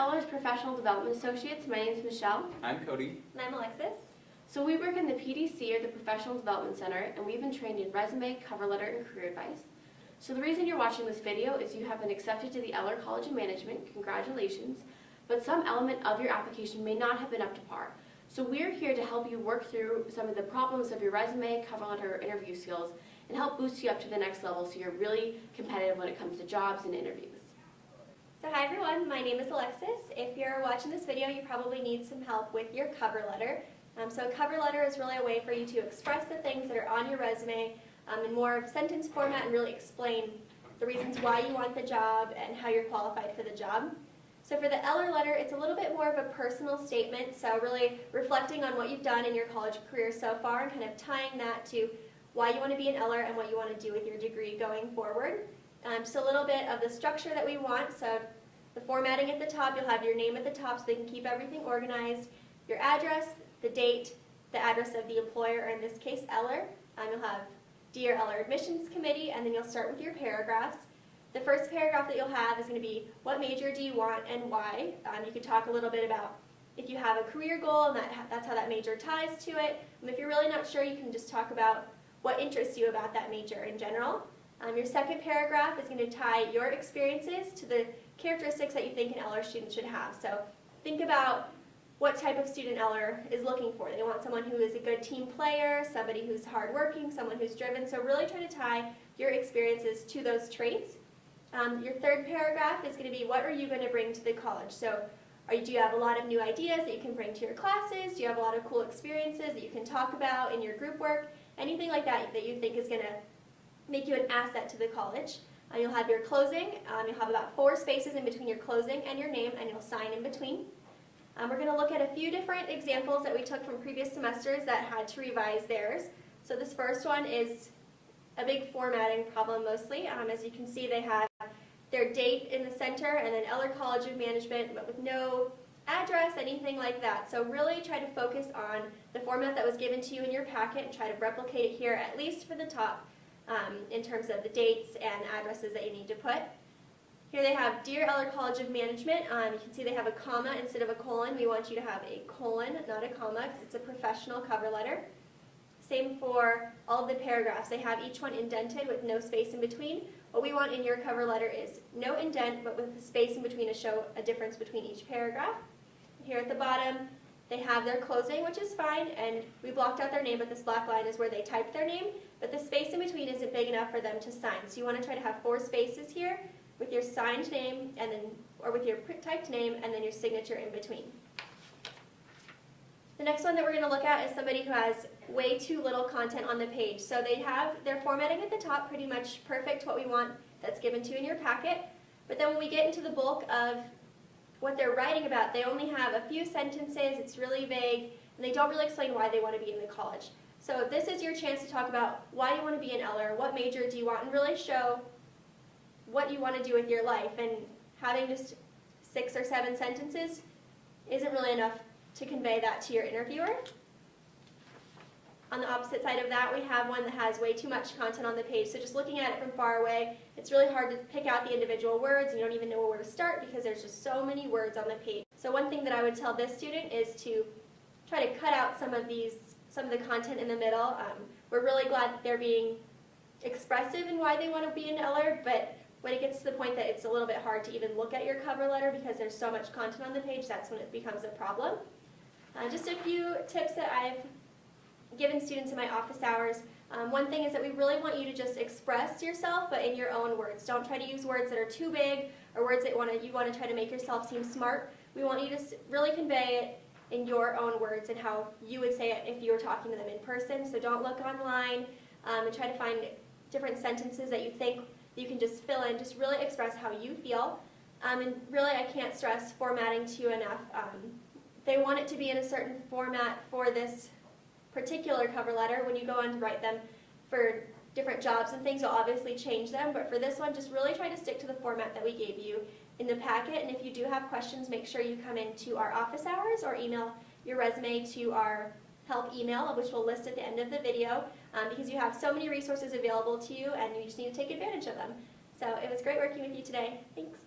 Eller's Professional Development Associates. My name is Michelle. I'm Cody. And I'm Alexis. So we work in the PDC, or the Professional Development Center, and we've been trained in resume, cover letter, and career advice. So the reason you're watching this video is you have been accepted to the Eller College of Management. Congratulations. But some element of your application may not have been up to par. So we're here to help you work through some of the problems of your resume, cover letter, interview skills, and help boost you up to the next level so you're really competitive when it comes to jobs and interviews. So hi everyone, my name is Alexis. If you're watching this video, you probably need some help with your cover letter. So a cover letter is really a way for you to express the things that are on your resume in more sentence format and really explain the reasons why you want the job and how you're qualified for the job. So for the Eller letter, it's a little bit more of a personal statement, so really reflecting on what you've done in your college career so far and kind of tying that to why you want to be an Eller and what you want to do with your degree going forward. Just a little bit of the structure that we want. So the formatting at the top, you'll have your name at the top so they can keep everything organized, your address, the date, the address of the employer, or in this case, Eller. You'll have Dear Eller Admissions Committee, and then you'll start with your paragraphs. The first paragraph that you'll have is going to be, what major do you want and why? You could talk a little bit about if you have a career goal, and that's how that major ties to it. If you're really not sure, you can just talk about what interests you about that major in general. Your second paragraph is going to tie your experiences to the characteristics that you think an Eller student should have. So think about what type of student Eller is looking for. They want someone who is a good team player, somebody who's hardworking, someone who's driven. So really try to tie your experiences to those traits. Your third paragraph is going to be, what are you going to bring to the college? So do you have a lot of new ideas that you can bring to your classes? Do you have a lot of cool experiences that you can talk about in your group work? Anything like that that you think is going to make you an asset to the college. You'll have your closing. You'll have about 4 spaces in between your closing and your name, and you'll sign in between. We're going to look at a few different examples that we took from previous semesters that had to revise theirs. So this first one is a big formatting problem mostly. As you can see, they have their date in the center and then Eller College of Management, but with no address, anything like that. So really try to focus on the format that was given to you in your packet and try to replicate it here, at least for the top, in terms of the dates and addresses that you need to put. Here they have Dear Eller College of Management. You can see they have a comma instead of a colon. We want you to have a colon, not a comma, because it's a professional cover letter. Same for all of the paragraphs. They have each one indented with no space in between. What we want in your cover letter is no indent, but with a space in between to show a difference between each paragraph. Here at the bottom, they have their closing, which is fine, and we blocked out their name, but this black line is where they typed their name, but the space in between isn't big enough for them to sign. So you want to try to have 4 spaces here with your signed name, and then, or with your typed name, and then your signature in between. The next one that we're going to look at is somebody who has way too little content on the page. So they have their formatting at the top pretty much perfect, what we want that's given to you in your packet, but then when we get into the bulk of what they're writing about, they only have a few sentences, it's really vague, and they don't really explain why they want to be in the college. So this is your chance to talk about why you want to be an Eller, what major do you want, and really show what you want to do with your life. And having just 6 or 7 sentences isn't really enough to convey that to your interviewer. On the opposite side of that, we have one that has way too much content on the page. So just looking at it from far away, it's really hard to pick out the individual words, and you don't even know where to start because there's just so many words on the page. So one thing that I would tell this student is to try to cut out some of the content in the middle. We're really glad that they're being expressive in why they want to be an Eller, but when it gets to the point that it's a little bit hard to even look at your cover letter because there's so much content on the page, that's when it becomes a problem. Just a few tips that I've given students in my office hours. One thing is that we really want you to just express yourself, but in your own words. Don't try to use words that are too big or words that you want to try to make yourself seem smart. We want you to really convey it in your own words and how you would say it if you were talking to them in person. So don't look online and try to find different sentences that you think you can just fill in. Just really express how you feel. And really, I can't stress formatting to you enough. They want it to be in a certain format for this particular cover letter. When you go on to write them for different jobs and things, you'll obviously change them, but for this one, just really try to stick to the format that we gave you in the packet. And if you do have questions, make sure you come into our office hours or email your resume to our help email, which we'll list at the end of the video, because you have so many resources available to you and you just need to take advantage of them. So it was great working with you today. Thanks.